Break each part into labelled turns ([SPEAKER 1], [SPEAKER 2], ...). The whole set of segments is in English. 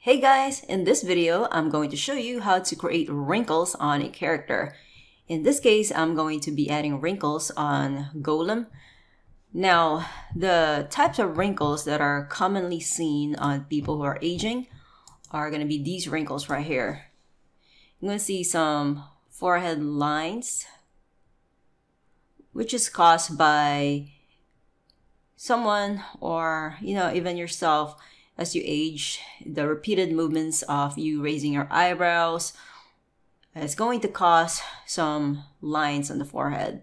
[SPEAKER 1] Hey guys, in this video, I'm going to show you how to create wrinkles on a character. In this case, I'm going to be adding wrinkles on Golem. Now, the types of wrinkles that are commonly seen on people who are aging are going to be these wrinkles right here. You're going to see some forehead lines, which is caused by someone or, even yourself. As you age, the repeated movements of you raising your eyebrows is going to cause some lines on the forehead.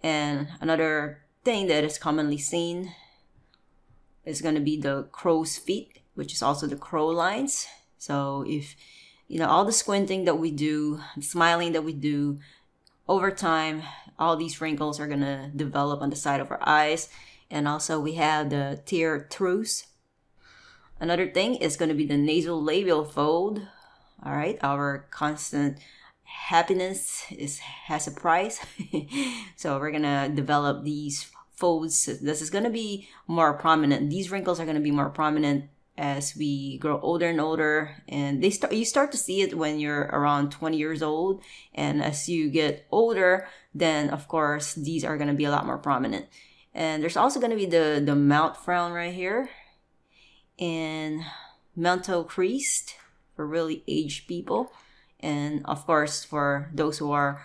[SPEAKER 1] And another thing that is commonly seen is going to be the crow's feet, which is also the crow lines. So if, all the squinting that we do, smiling that we do, over time, all these wrinkles are going to develop on the side of our eyes. And also we have the tear truce. Another thing is going to be the nasolabial fold. All right, our constant happiness has a price. So we're going to develop these folds. This is going to be more prominent. These wrinkles are going to be more prominent as we grow older and older. And you start to see it when you're around 20 years old. And as you get older, then of course, these are going to be a lot more prominent. And there's also going to be the mouth frown right here. And mental creased for really aged people, and of course for those who are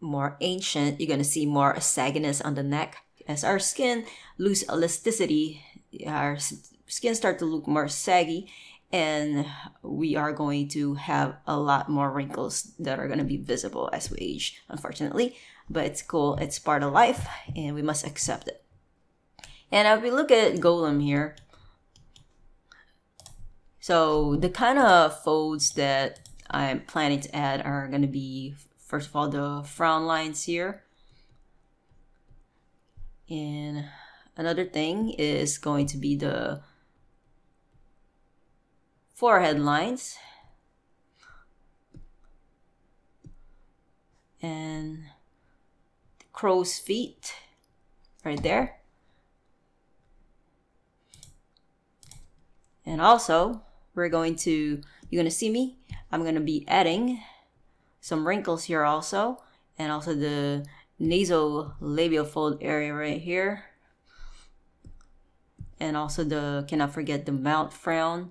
[SPEAKER 1] more ancient, you're going to see more sagginess on the neck. As our skin lose elasticity, our skin start to look more saggy, and we are going to have a lot more wrinkles that are going to be visible as we age, unfortunately. But it's cool, it's part of life, and we must accept it. And if we look at Golem here, so the kind of folds that I'm planning to add are going to be, first of all, the frown lines here. And another thing is going to be the forehead lines. And the crow's feet right there. And also, you're going to see me. I'm going to be adding some wrinkles here also. And also the nasolabial fold area right here. And also cannot forget the mouth frown.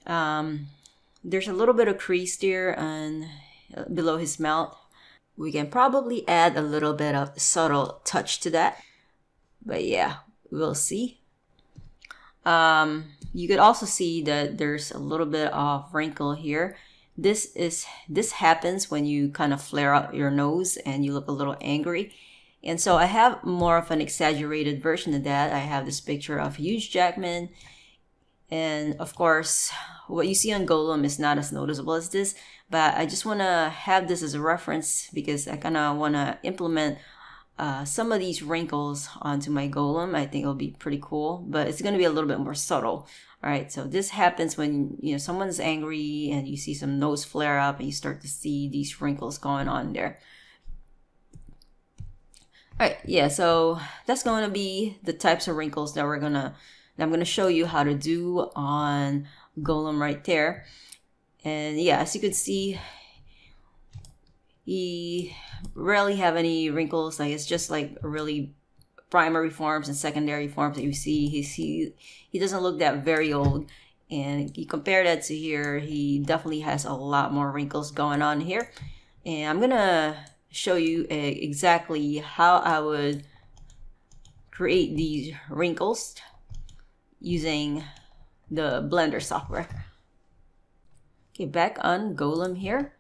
[SPEAKER 1] There's a little bit of crease there and below his mouth. We can probably add a little bit of subtle touch to that. But yeah, we'll see. You could also see that there's a little bit of wrinkle here. This happens when you kind of flare up your nose and you look a little angry. And so I have more of an exaggerated version of that. I have this picture of Hugh Jackman. And of course, what you see on Golem is not as noticeable as this. But I just want to have this as a reference because I kind of want to implement some of these wrinkles onto my Golem. I think it'll be pretty cool, but it's going to be a little bit more subtle. All right, so this happens when someone's angry and you see some nose flare up and you start to see these wrinkles going on there. All right, yeah, so that's going to be the types of wrinkles that I'm going to show you how to do on Golem right there. And yeah, as you can see, he rarely have any wrinkles. Like, it's just like really primary forms and secondary forms that you see. He doesn't look that very old, and you compare that to here, he definitely has a lot more wrinkles going on here. And I'm gonna show you exactly how I would create these wrinkles using the Blender software. Okay, back on Golem here.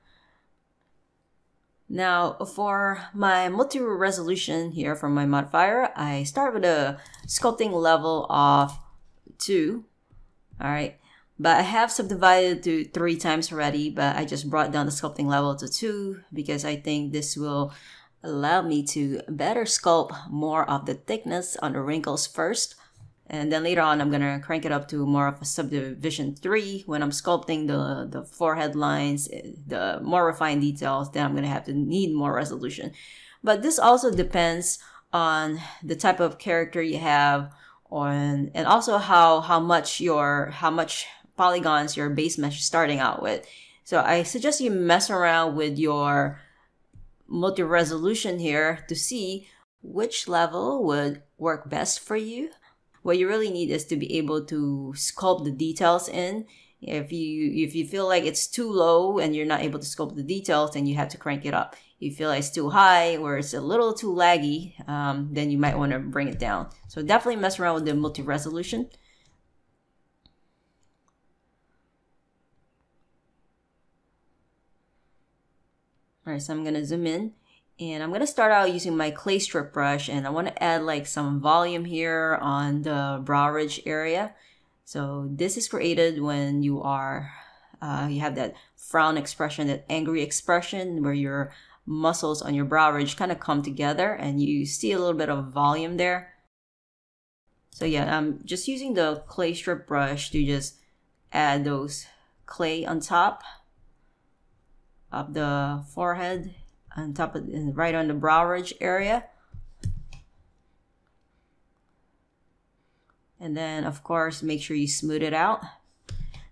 [SPEAKER 1] Now, for my multi-resolution here from my modifier, I start with a sculpting level of 2. All right, but I have subdivided to 3 times already, but I just brought down the sculpting level to 2 because I think this will allow me to better sculpt more of the thickness on the wrinkles first. And then later on, I'm going to crank it up to more of a subdivision 3 when I'm sculpting the forehead lines, the more refined details. Then I'm going to have to need more resolution. But this also depends on the type of character you have and also how much polygons your base mesh is starting out with. So I suggest you mess around with your multi-resolution here to see which level would work best for you. What you really need is to be able to sculpt the details in. If you feel like it's too low and you're not able to sculpt the details, then you have to crank it up. If you feel like it's too high or it's a little too laggy, then you might want to bring it down. So definitely mess around with the multi-resolution. Alright, so I'm going to zoom in. And I'm going to start out using my clay strip brush, and I want to add like some volume here on the brow ridge area. So this is created when you are, you have that frown expression, that angry expression where your muscles on your brow ridge kind of come together and you see a little bit of volume there. So yeah, I'm just using the clay strip brush to just add those clay on top of the forehead, on top of, right on the brow ridge area. And then of course make sure you smooth it out.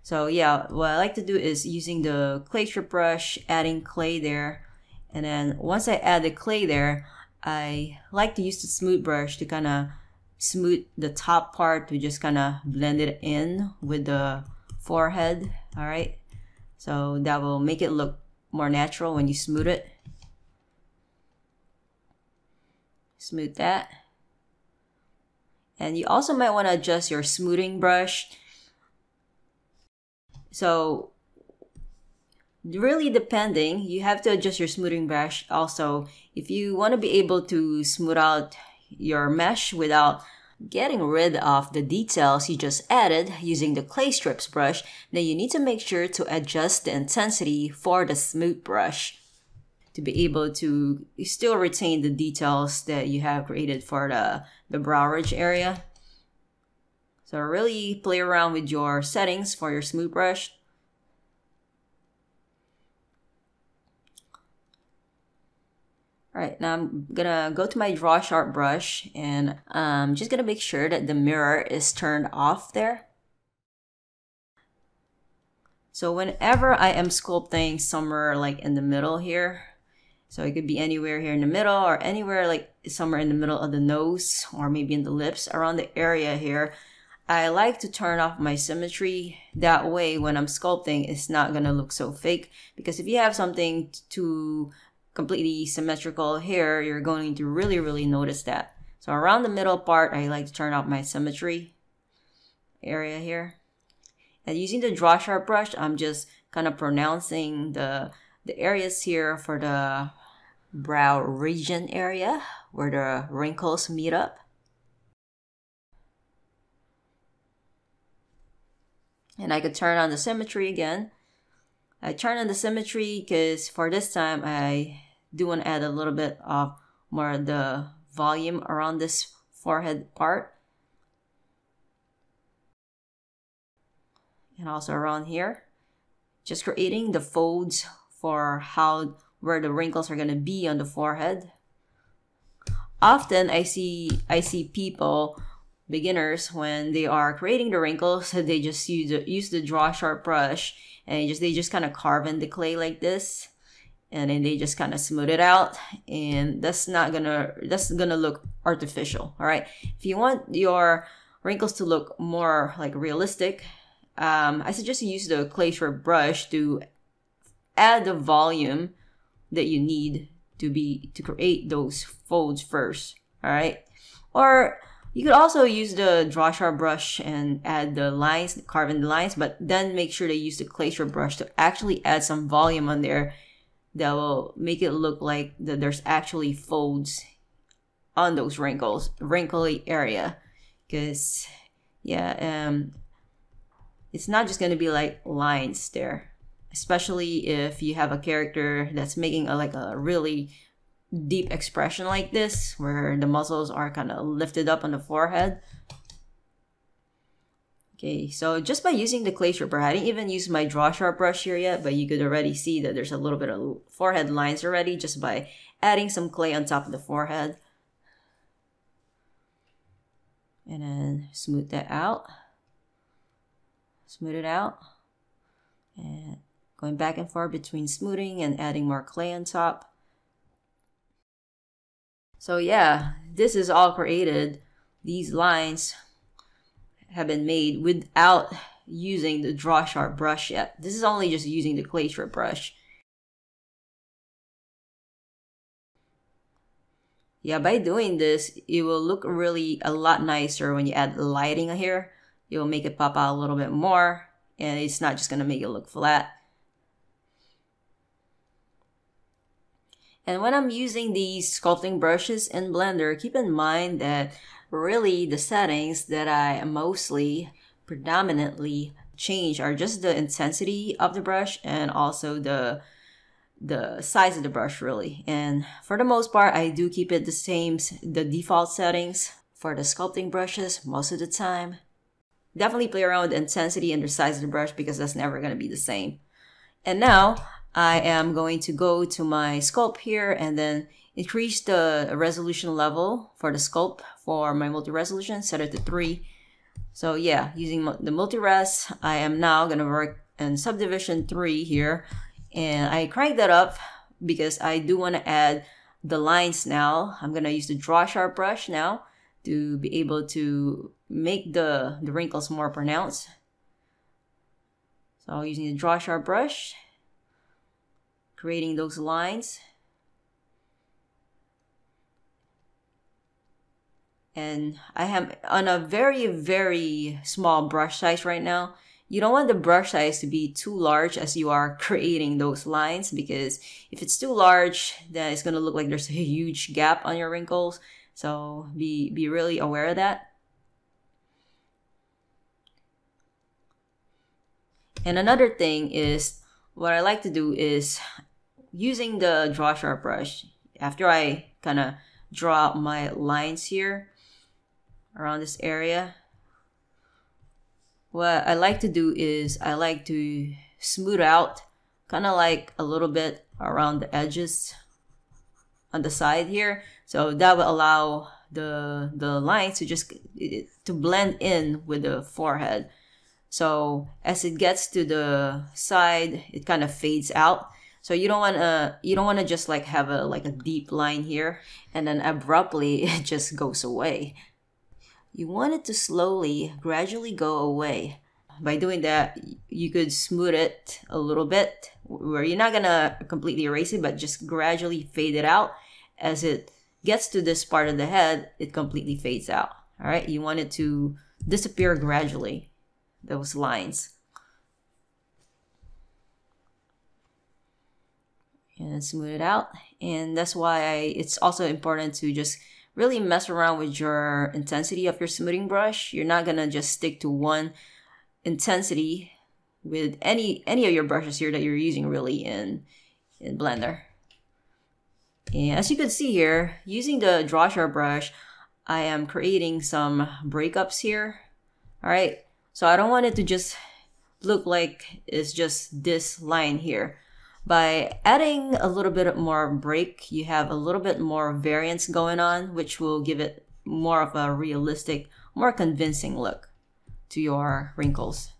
[SPEAKER 1] So yeah, what I like to do is using the clay strip brush, adding clay there, and then once I add the clay there, I like to use the smooth brush to kind of smooth the top part, to just kind of blend it in with the forehead. All right, so that will make it look more natural when you smooth it. Smooth that. And you also might want to adjust your smoothing brush. So really depending, you have to adjust your smoothing brush also. If you want to be able to smooth out your mesh without getting rid of the details you just added using the clay strips brush, then you need to make sure to adjust the intensity for the smooth brush to be able to still retain the details that you have created for the brow ridge area. So really play around with your settings for your smooth brush. Alright, now I'm gonna go to my draw sharp brush, and I'm just gonna make sure that the mirror is turned off there. So whenever I am sculpting somewhere like in the middle here, so it could be anywhere here in the middle or anywhere like somewhere in the middle of the nose or maybe in the lips, around the area here, I like to turn off my symmetry. That way when I'm sculpting, it's not gonna look so fake, because if you have something too completely symmetrical here, you're going to really notice that. So around the middle part, I like to turn off my symmetry area here. And using the draw sharp brush, I'm just kind of pronouncing the areas here for the brow region area where the wrinkles meet up. And I could turn on the symmetry again. I turn on the symmetry because for this time I do want to add a little bit of more of the volume around this forehead part. And also around here. Just creating the folds for where the wrinkles are going to be on the forehead. Often I see people, beginners, when they are creating the wrinkles, they just use the draw sharp brush and they just kind of carve in the clay like this, and then they just kind of smooth it out, and that's gonna look artificial. All right, if you want your wrinkles to look more like realistic, I suggest you use the clay strip brush to add the volume that you need to create those folds first. All right, or you could also use the draw sharp brush and add the lines, carve in the lines, but then make sure to use the clay strip brush to actually add some volume on there that will make it look like that there's actually folds on those wrinkly area. Because yeah, it's not just going to be like lines there, especially if you have a character that's making a really deep expression like this, where the muscles are kind of lifted up on the forehead. Okay, so just by using the clay strip brush, I didn't even use my draw sharp brush here yet, but you could already see that there's a little bit of forehead lines already just by adding some clay on top of the forehead. And then smooth that out. Smooth it out. And going back and forth between smoothing and adding more clay on top. So yeah, this is all created. These lines have been made without using the draw sharp brush yet. This is only just using the clay strip brush. Yeah, by doing this, it will look really a lot nicer when you add lighting here. It will make it pop out a little bit more, and it's not just gonna make it look flat. And when I'm using these sculpting brushes in Blender, keep in mind that really the settings that I predominantly change are just the intensity of the brush and also the size of the brush really. And for the most part, I do keep it the same, the default settings for the sculpting brushes most of the time. Definitely play around with the intensity and the size of the brush because that's never going to be the same. And now I am going to go to my sculpt here and then increase the resolution level for the sculpt for my multi-resolution, set it to 3. So yeah, using the multi-res, I am now going to work in subdivision 3 here. And I crank that up because I do want to add the lines now. I'm going to use the draw sharp brush now to be able to make the wrinkles more pronounced. So using the draw sharp brush, creating those lines. And I am on a very, very small brush size right now. You don't want the brush size to be too large as you are creating those lines, because if it's too large, then it's going to look like there's a huge gap on your wrinkles. So be really aware of that. And another thing is, what I like to do is using the draw sharp brush, after I kind of draw out my lines here around this area, what I like to do is I like to smooth out kind of like a little bit around the edges on the side here. So that will allow the lines to just to blend in with the forehead. So as it gets to the side, it kind of fades out. So you don't want to just like have a deep line here and then abruptly it just goes away. You want it to slowly, gradually go away. By doing that, you could smooth it a little bit, where you're not gonna completely erase it, but just gradually fade it out. As it gets to this part of the head, it completely fades out. All right, you want it to disappear gradually, those lines. And smooth it out. And that's why it's also important to just really mess around with your intensity of your smoothing brush. You're not gonna just stick to one intensity with any of your brushes here that you're using really in Blender. And as you can see here, using the draw sharp brush, I am creating some breakups here. All right, so I don't want it to just look like it's just this line here. By adding a little bit more break, you have a little bit more variance going on, which will give it more of a realistic, more convincing look to your wrinkles.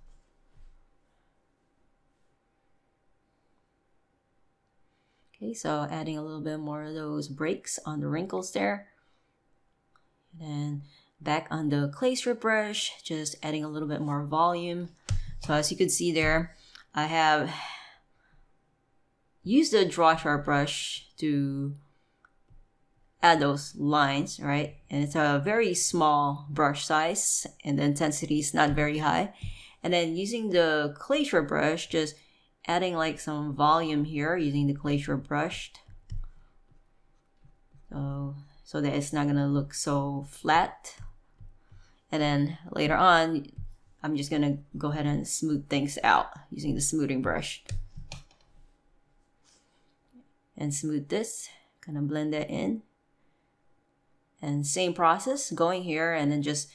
[SPEAKER 1] Okay, so adding a little bit more of those breaks on the wrinkles there. And then back on the clay strip brush, just adding a little bit more volume. So as you can see there, I have use the draw sharp brush to add those lines, right? And it's a very small brush size and the intensity is not very high. And then using the clay strip brush, just adding like some volume here using the clay strip brush. So that it's not gonna look so flat. And then later on, I'm just gonna go ahead and smooth things out using the smoothing brush. And smooth this, kind of blend that in. And same process, going here and then just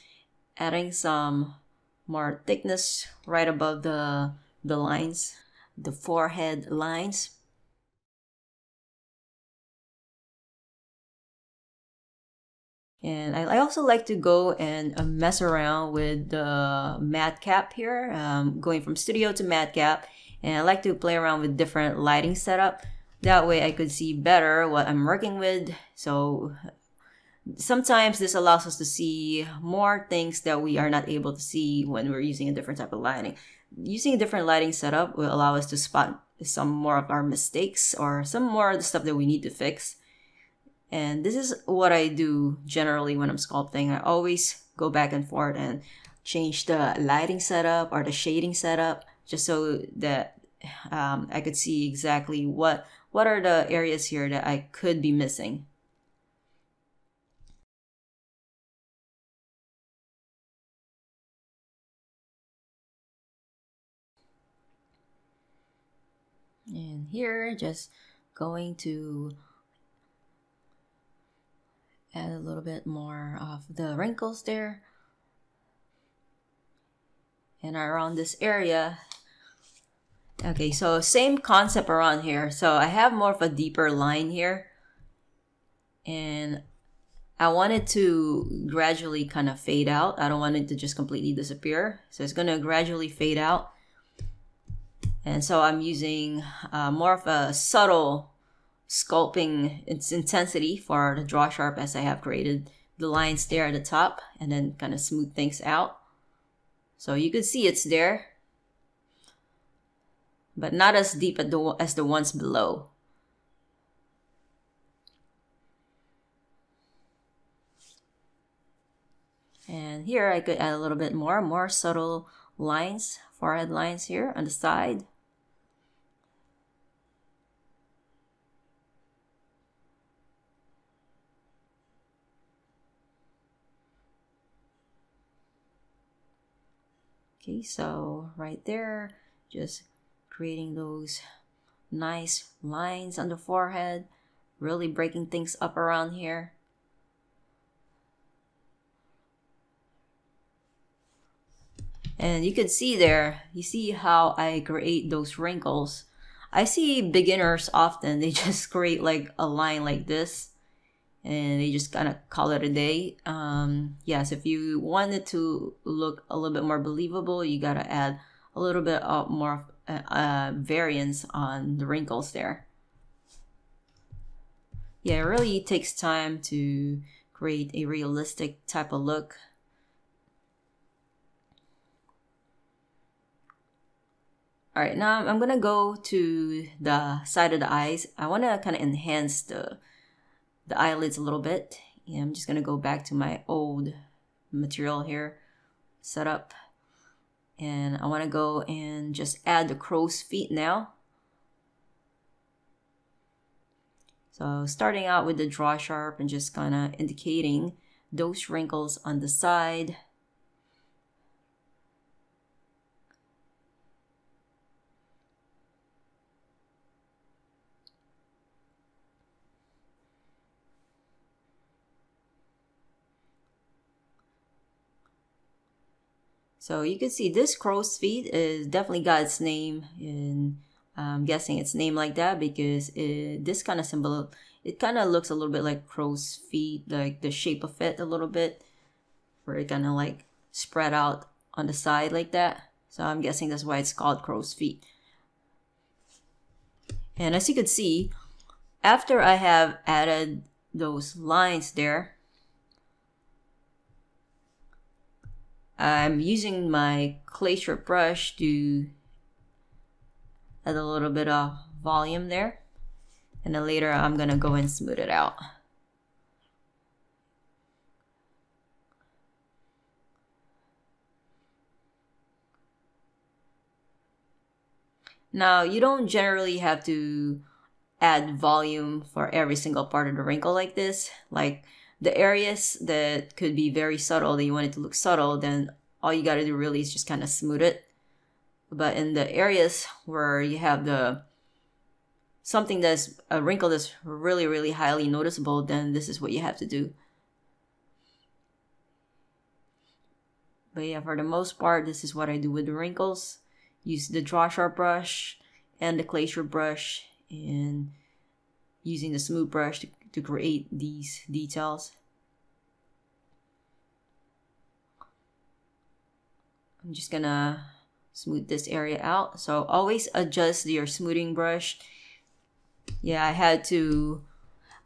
[SPEAKER 1] adding some more thickness right above the lines, the forehead lines. And I also like to go and mess around with the matte cap here, going from studio to matte cap. And I like to play around with different lighting setup. That way I could see better what I'm working with. So sometimes this allows us to see more things that we are not able to see when we're using a different type of lighting. Using a different lighting setup will allow us to spot some more of our mistakes or some more of the stuff that we need to fix. And this is what I do generally when I'm sculpting. I always go back and forth and change the lighting setup or the shading setup just so that I could see exactly what are the areas here that I could be missing. And here, just going to add a little bit more of the wrinkles there. And around this area. Okay, so same concept around here. So I have more of a deeper line here. And I want it to gradually kind of fade out. I don't want it to just completely disappear. So it's going to gradually fade out. And so I'm using more of a subtle sculpting its intensity for the draw sharp, as I have created the lines there at the top and then kind of smooth things out. So you can see it's there, but not as deep as the ones below. And here I could add a little bit more subtle lines, forehead lines here on the side. Okay, so right there, just creating those nice lines on the forehead, really breaking things up around here. And you can see there, you see how I create those wrinkles. I see beginners often, they just create like a line like this and they just kind of call it a day. Yes, if you want it to look a little bit more believable, you gotta add a little bit more variance on the wrinkles there. Yeah, it really takes time to create a realistic type of look. All right, now I'm gonna go to the side of the eyes. I wanna kind of enhance the eyelids a little bit. Yeah, I'm just gonna go back to my old material here, setup. And I wanna go and just add the crow's feet now. So starting out with the draw sharp and just kind of indicating those wrinkles on the side. So you can see this crow's feet is definitely got its name, and I'm guessing it's named like that because this kind of symbol, it kind of looks a little bit like crow's feet, like the shape of it a little bit, where it kind of like spread out on the side like that. So I'm guessing that's why it's called crow's feet. And as you can see, after I have added those lines there, I'm using my clay strip brush to add a little bit of volume there. And then later I'm gonna go and smooth it out. Now, you don't generally have to add volume for every single part of the wrinkle like this. Like the areas that could be very subtle, that you want it to look subtle, then all you gotta do really is just kind of smooth it. But in the areas where you have something that's a wrinkle that's really, really highly noticeable, then this is what you have to do. But yeah, for the most part, this is what I do with the wrinkles. Use the draw sharp brush and the clay strip brush, and using the smooth brush to create these details. I'm just gonna smooth this area out. So always adjust your smoothing brush. Yeah, I had to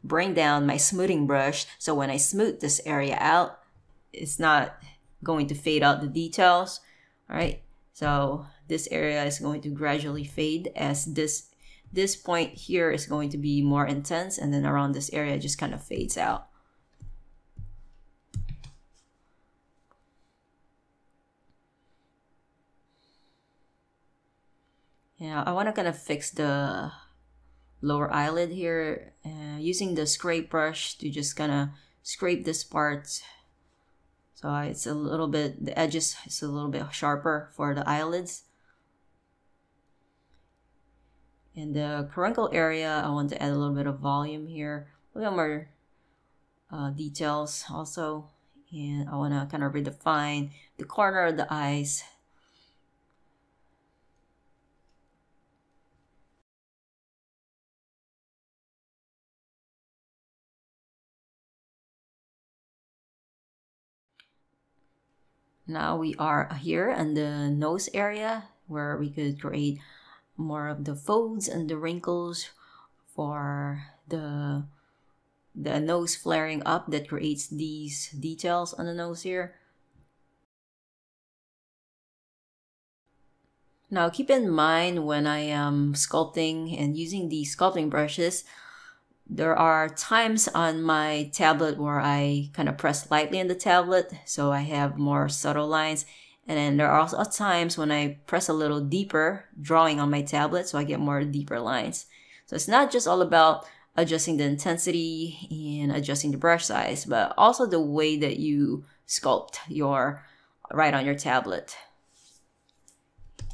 [SPEAKER 1] bring down my smoothing brush so when I smooth this area out, it's not going to fade out the details. All right, so this area is going to gradually fade as this point here is going to be more intense, and then around this area it just kind of fades out. Yeah, I want to kind of fix the lower eyelid here using the scrape brush to just kind of scrape this part. So it's a little bit, the edges is a little bit sharper for the eyelids. In the wrinkle area, I want to add a little bit of volume here, a little more details also. And I want to kind of redefine the corner of the eyes. Now we are here in the nose area where we could create more of the folds and the wrinkles for the nose flaring up that creates these details on the nose here. Now keep in mind when I am sculpting and using these sculpting brushes, there are times on my tablet where I kind of press lightly on the tablet so I have more subtle lines. And then there are also times when I press a little deeper, drawing on my tablet, so I get more deeper lines. So it's not just all about adjusting the intensity and adjusting the brush size, but also the way that you sculpt right on your tablet.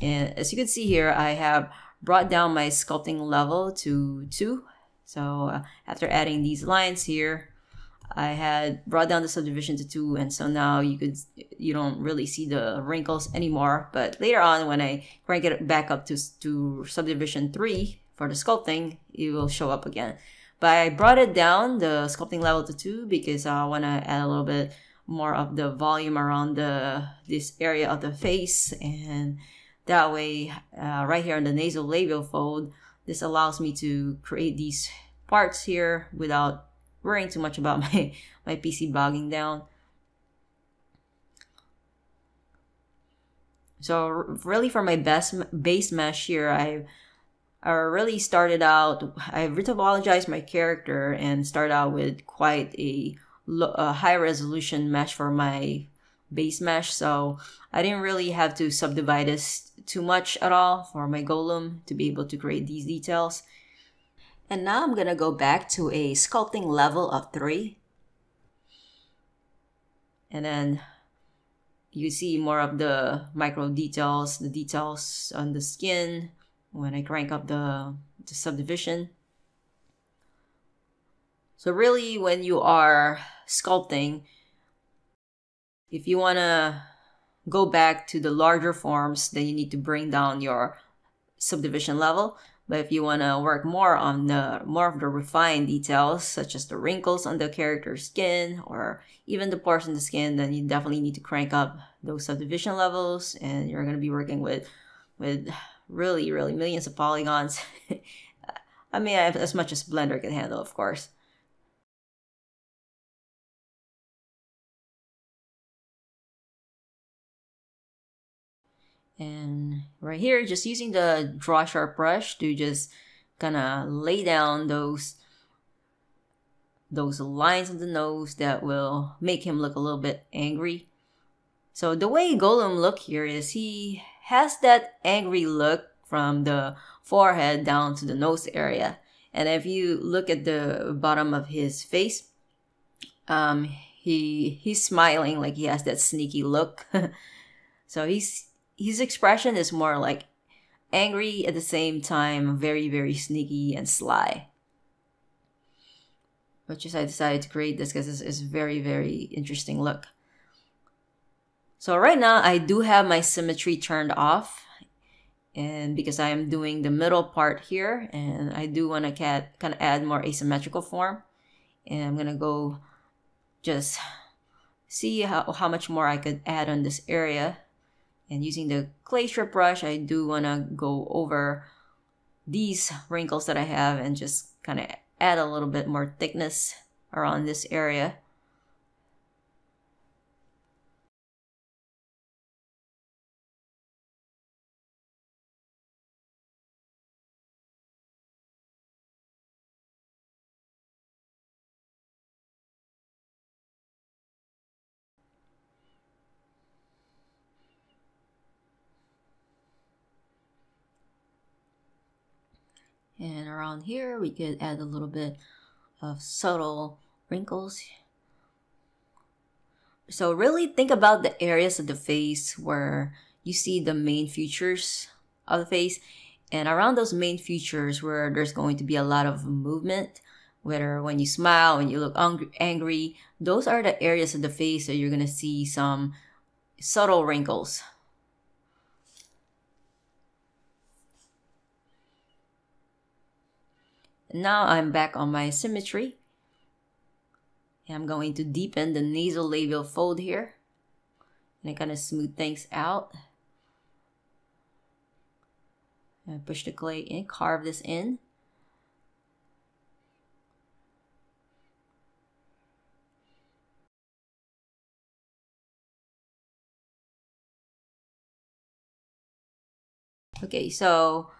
[SPEAKER 1] And as you can see here, I have brought down my sculpting level to 2. So after adding these lines here, I had brought down the subdivision to 2, and so now you don't really see the wrinkles anymore. But later on, when I crank it back up to subdivision 3 for the sculpting, it will show up again. But I brought it down, the sculpting level, to 2 because I want to add a little bit more of the volume around this area of the face, and that way, right here on the nasolabial fold, this allows me to create these parts here without worrying too much about my PC bogging down. So really for my base mesh here, I really started out, I retopologized my character and started out with quite a high resolution mesh for my base mesh. So I didn't really have to subdivide this too much at all for my golem to be able to create these details. And now I'm gonna go back to a sculpting level of 3. And then you see more of the micro details, the details on the skin when I crank up the subdivision. So really when you are sculpting, if you wanna go back to the larger forms, then you need to bring down your subdivision level. But if you want to work more on more of the refined details, such as the wrinkles on the character's skin or even the pores in the skin, then you definitely need to crank up those subdivision levels, and you're going to be working with really millions of polygons. I mean, as much as Blender can handle, of course. And right here, just using the draw sharp brush to just kind of lay down those lines on the nose that will make him look a little bit angry. So the way Golem look here is he has that angry look from the forehead down to the nose area. And if you look at the bottom of his face, he's smiling like he has that sneaky look. So his expression is more like angry at the same time, very sneaky and sly. Which is I decided to create this because it's very interesting look. So right now I do have my symmetry turned off, and because I am doing the middle part here, and I do want to kind of add more asymmetrical form, and I'm gonna go just see how much more I could add on this area. And using the clay strip brush, I do want to go over these wrinkles that I have and just kind of add a little bit more thickness around this area. And around here, we could add a little bit of subtle wrinkles. So really think about the areas of the face where you see the main features of the face, and around those main features where there's going to be a lot of movement, whether when you smile, when you look angry, those are the areas of the face that you're going to see some subtle wrinkles. Now I'm back on my symmetry. I'm going to deepen the nasolabial fold here. And I kind of smooth things out. And push the clay in, carve this in. Okay, so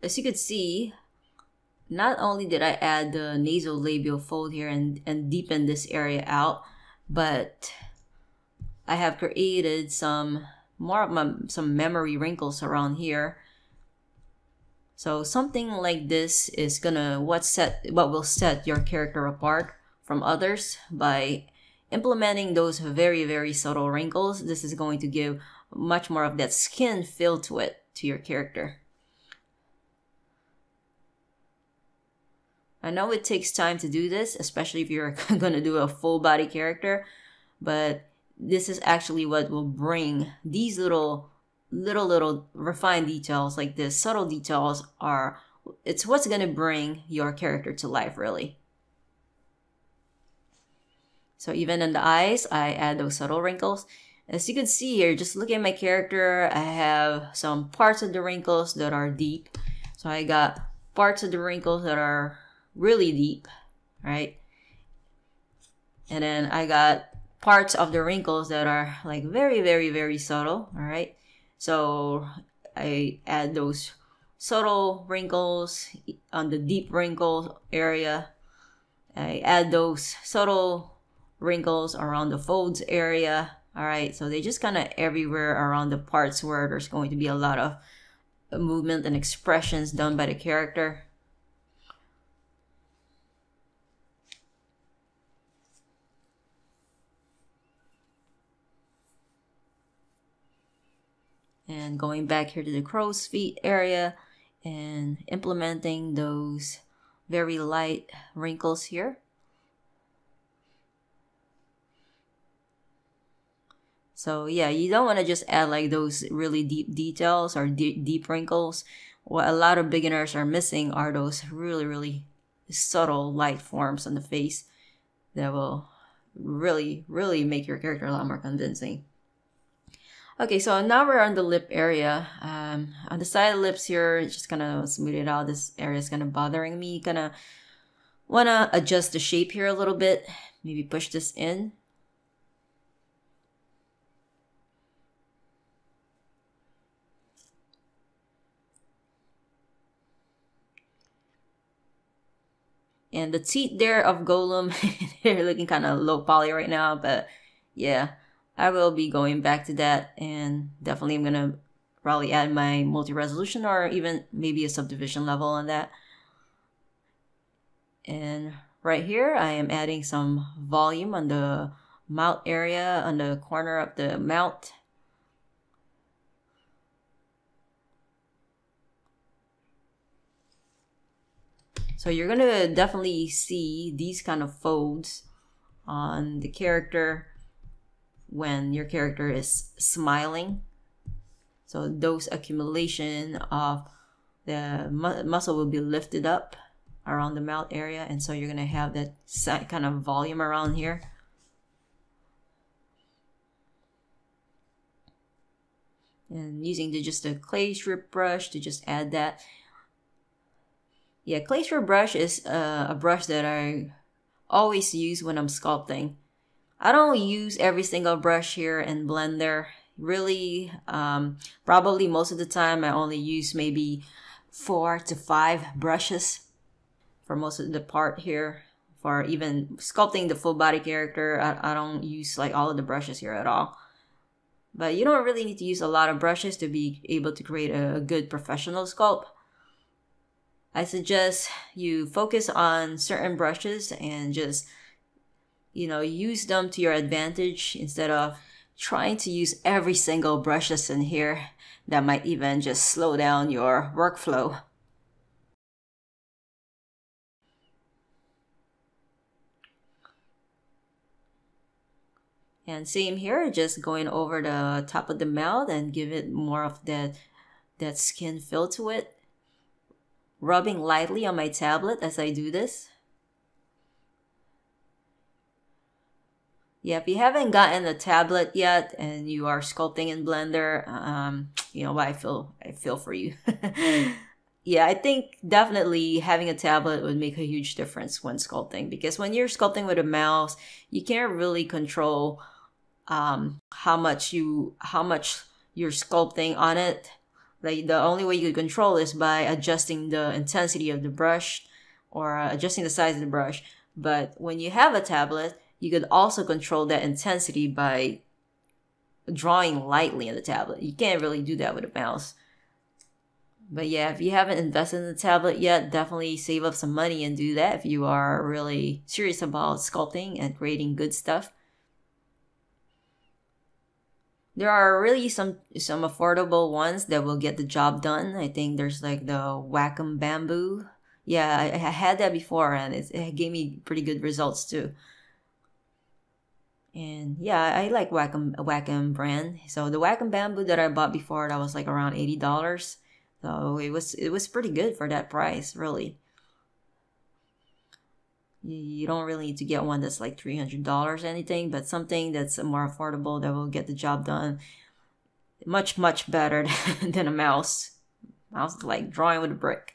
[SPEAKER 1] as you can see, not only did I add the nasolabial fold here and deepen this area out, but I have created some memory wrinkles around here. So something like this is gonna what will set your character apart from others. By implementing those very, very subtle wrinkles, this is going to give much more of that skin feel to it, to your character. I know it takes time to do this, especially if you're going to do a full body character, but this is actually what will bring these little refined details like this, subtle details it's what's going to bring your character to life, really. So even in the eyes, I add those subtle wrinkles. As you can see here, just look at my character, I have some parts of the wrinkles that are deep. So I got parts of the wrinkles that are really deep, right? And then I got parts of the wrinkles that are like very, very, very subtle, all right? So I add those subtle wrinkles on the deep wrinkle area. I add those subtle wrinkles around the folds area, all right? So they just kind of everywhere around the parts where there's going to be a lot of movement and expressions done by the character. And going back here to the crow's feet area and implementing those very light wrinkles here. So yeah, you don't want to just add like those really deep details or deep wrinkles. What a lot of beginners are missing are those really, really subtle light forms on the face that will really, really make your character a lot more convincing. Okay, so now we're on the lip area. On the side of the lips here, just gonna smooth it out. This area is kind of bothering me. Gonna wanna adjust the shape here a little bit. Maybe push this in. And the teeth there of Golem, they're looking kind of low poly right now, but yeah. I will be going back to that, and definitely I'm gonna probably add my multi-resolution or even maybe a subdivision level on that. And right here, I am adding some volume on the mouth area, on the corner of the mouth. So you're gonna definitely see these kind of folds on the character when your character is smiling. So those accumulation of the muscle will be lifted up around the mouth area, and so you're gonna have that kind of volume around here. And using just a clay strip brush to just add that. Yeah, clay strip brush is a brush that I always use when I'm sculpting. I don't use every single brush here in Blender. Really, probably most of the time I only use maybe 4 to 5 brushes for most of the part here. For even sculpting the full body character, I don't use like all of the brushes here at all. But you don't really need to use a lot of brushes to be able to create a good professional sculpt. I suggest you focus on certain brushes and just, use them to your advantage instead of trying to use every single brushes in here. That might even just slow down your workflow. And same here, just going over the top of the mouth and give it more of that skin feel to it. Rubbing lightly on my tablet as I do this. Yeah, if you haven't gotten a tablet yet and you are sculpting in Blender, you know what, I feel for you. Yeah, I think definitely having a tablet would make a huge difference when sculpting, because when you're sculpting with a mouse, you can't really control how much you're sculpting on it. Like the only way you can control is by adjusting the intensity of the brush or adjusting the size of the brush. But when you have a tablet, you could also control that intensity by drawing lightly on the tablet. You can't really do that with a mouse. But yeah, if you haven't invested in the tablet yet, definitely save up some money and do that if you are really serious about sculpting and creating good stuff. There are really some affordable ones that will get the job done. I think there's like the Wacom Bamboo. Yeah, I had that before and it gave me pretty good results too. And yeah, I like Wacom brand. So the Wacom Bamboo that I bought before, that was like around $80. So it was pretty good for that price, really. You don't really need to get one that's like $300 or anything, but something that's more affordable that will get the job done much, much better than a mouse. Mouse is like drawing with a brick.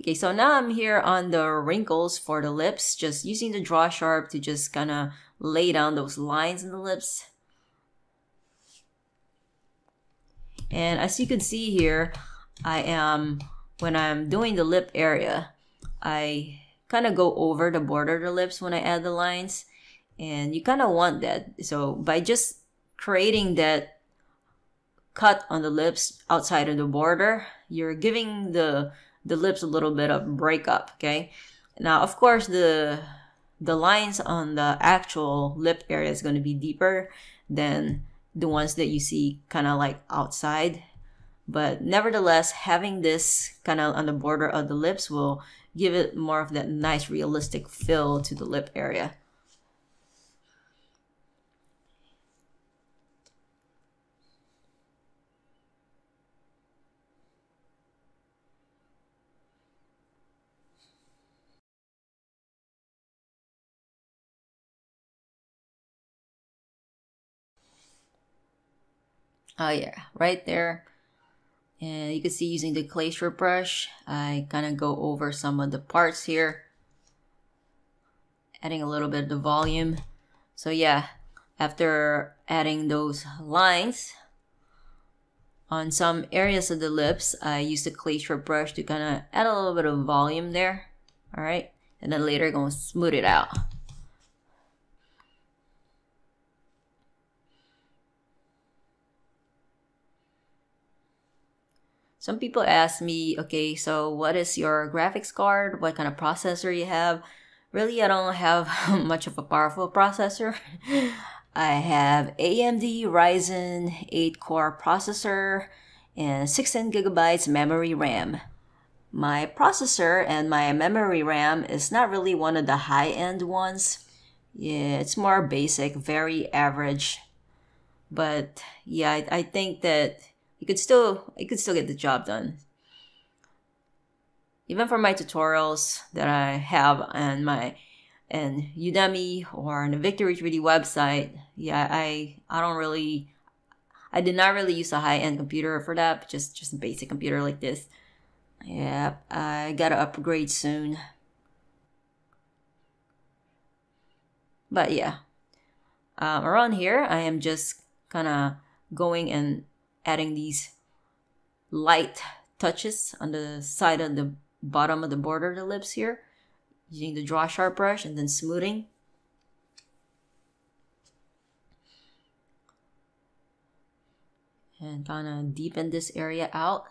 [SPEAKER 1] Okay, so now I'm here on the wrinkles for the lips, just using the draw sharp to just kind of lay down those lines in the lips. And as you can see here, when I'm doing the lip area, I kind of go over the border of the lips when I add the lines, and you kind of want that. So by just creating that cut on the lips outside of the border, you're giving the lips a little bit of breakup, okay? Now, of course, the lines on the actual lip area is going to be deeper than the ones that you see kind of like outside. But nevertheless, having this kind of on the border of the lips will give it more of that nice realistic feel to the lip area. Oh yeah, right there. And you can see using the clay strip brush, I kind of go over some of the parts here, adding a little bit of the volume. So yeah, after adding those lines on some areas of the lips, I use the clay strip brush to kind of add a little bit of volume there. All right, and then later going to smooth it out. Some people ask me, okay, so what is your graphics card? What kind of processor you have? Really, I don't have much of a powerful processor. I have AMD Ryzen 8 core processor and 16 gigabytes memory RAM. My processor and my memory RAM is not really one of the high-end ones. Yeah, it's more basic, very average. But yeah, I think that it could still get the job done. Even for my tutorials that I have on Udemy or on the Victory 3D website, yeah, I don't really I did not really use a high-end computer for that, but just a basic computer like this. Yep, I gotta upgrade soon. But yeah, around here, I am just kind of going and adding these light touches on the side of the bottom of the border of the lips here, using the draw sharp brush and then smoothing. And kind of deepen this area out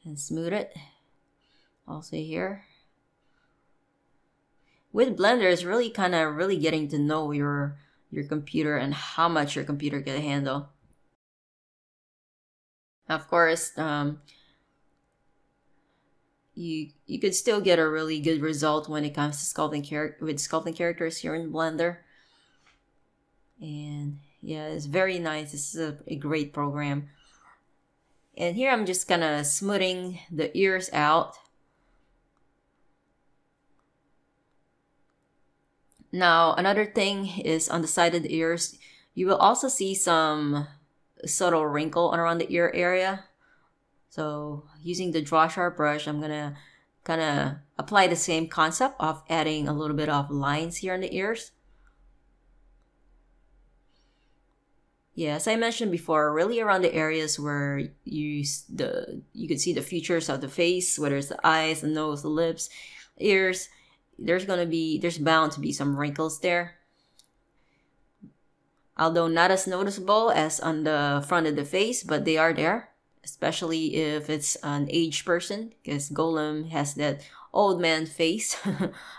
[SPEAKER 1] and smooth it. Also here. With Blender, it's really kind of getting to know your computer and how much your computer can handle. Of course, you could still get a really good result when it comes to sculpting characters here in Blender. And yeah, it's very nice. This is a great program. And here I'm just kind of smoothing the ears out. Now, another thing is on the side of the ears, you will also see some subtle wrinkle around the ear area. So using the draw sharp brush, I'm gonna kind of apply the same concept of adding a little bit of lines here on the ears. Yeah, as I mentioned before, really around the areas where you could see the features of the face, whether it's the eyes, the nose, the lips, ears, there's bound to be some wrinkles there. Although not as noticeable as on the front of the face, but they are there, especially if it's an aged person, because Golem has that old man face,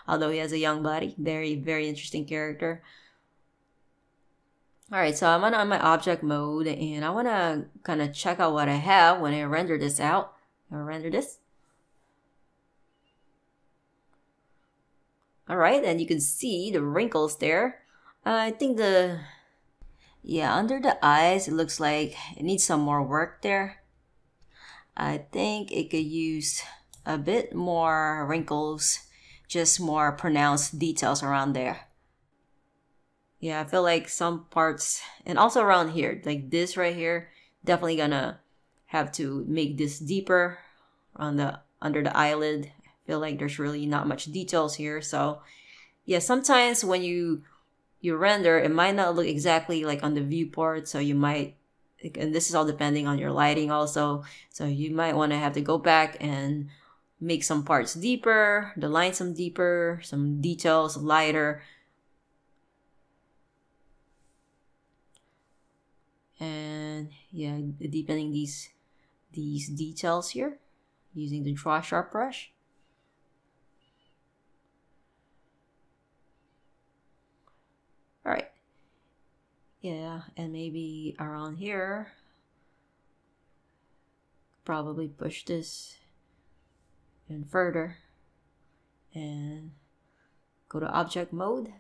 [SPEAKER 1] although he has a young body. Very, very interesting character. Alright, so I'm on my object mode, and I want to kind of check out what I have when I render this out. I'll render this. Alright, and you can see the wrinkles there. I think yeah, under the eyes, it looks like it needs some more work there. I think it could use a bit more wrinkles, just more pronounced details around there. Yeah, I feel like some parts, and also around here, like this right here, definitely gonna have to make this deeper on under the eyelid. I feel like there's really not much details here. So yeah, sometimes when you render, it might not look exactly like on the viewport. So you might, and this is all depending on your lighting also. So you might want to have to go back and make some parts deeper, the lines some deeper, some details lighter. And yeah, deepening these details here using the draw sharp brush. All right. Yeah, and maybe around here, probably push this in further and go to object mode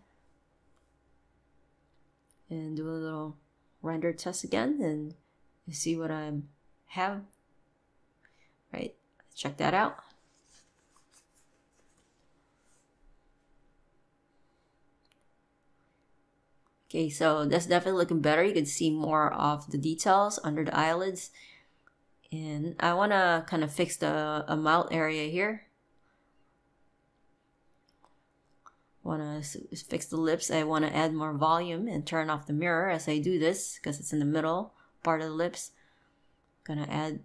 [SPEAKER 1] and do a little render test again and see what I have. Right, check that out. Okay, so that's definitely looking better. You can see more of the details under the eyelids. And I want to kind of fix the mouth area here. Want to fix the lips. I want to add more volume and turn off the mirror as I do this because it's in the middle part of the lips. Gonna add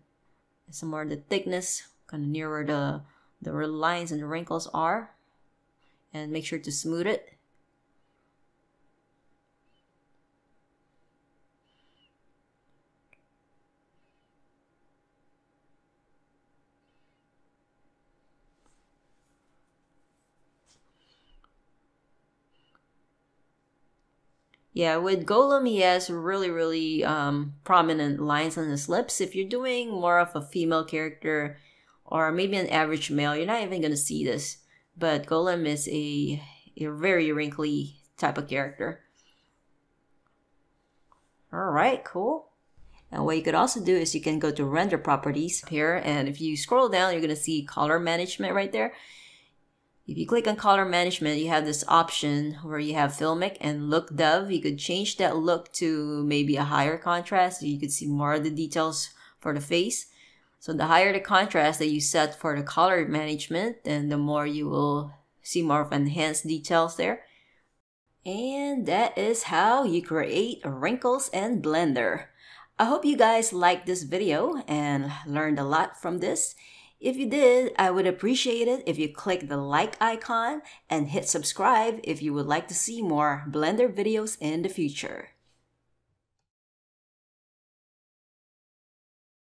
[SPEAKER 1] some more of the thickness, kind of near where the lines and the wrinkles are, and make sure to smooth it. Yeah, with Golem, he has really prominent lines on his lips. If you're doing more of a female character or maybe an average male, you're not even going to see this. But Golem is a very wrinkly type of character. Alright, cool. And what you could also do is you can go to render properties here. And if you scroll down, you're going to see color management right there. If you click on color management, you have this option where you have filmic and look dove. You could change that look to maybe a higher contrast so you could see more of the details for the face. So the higher the contrast that you set for the color management, then the more you will see more of enhanced details there. And that is how you create wrinkles in Blender. I hope you guys liked this video and learned a lot from this. If you did, I would appreciate it if you click the like icon and hit subscribe if you would like to see more Blender videos in the future.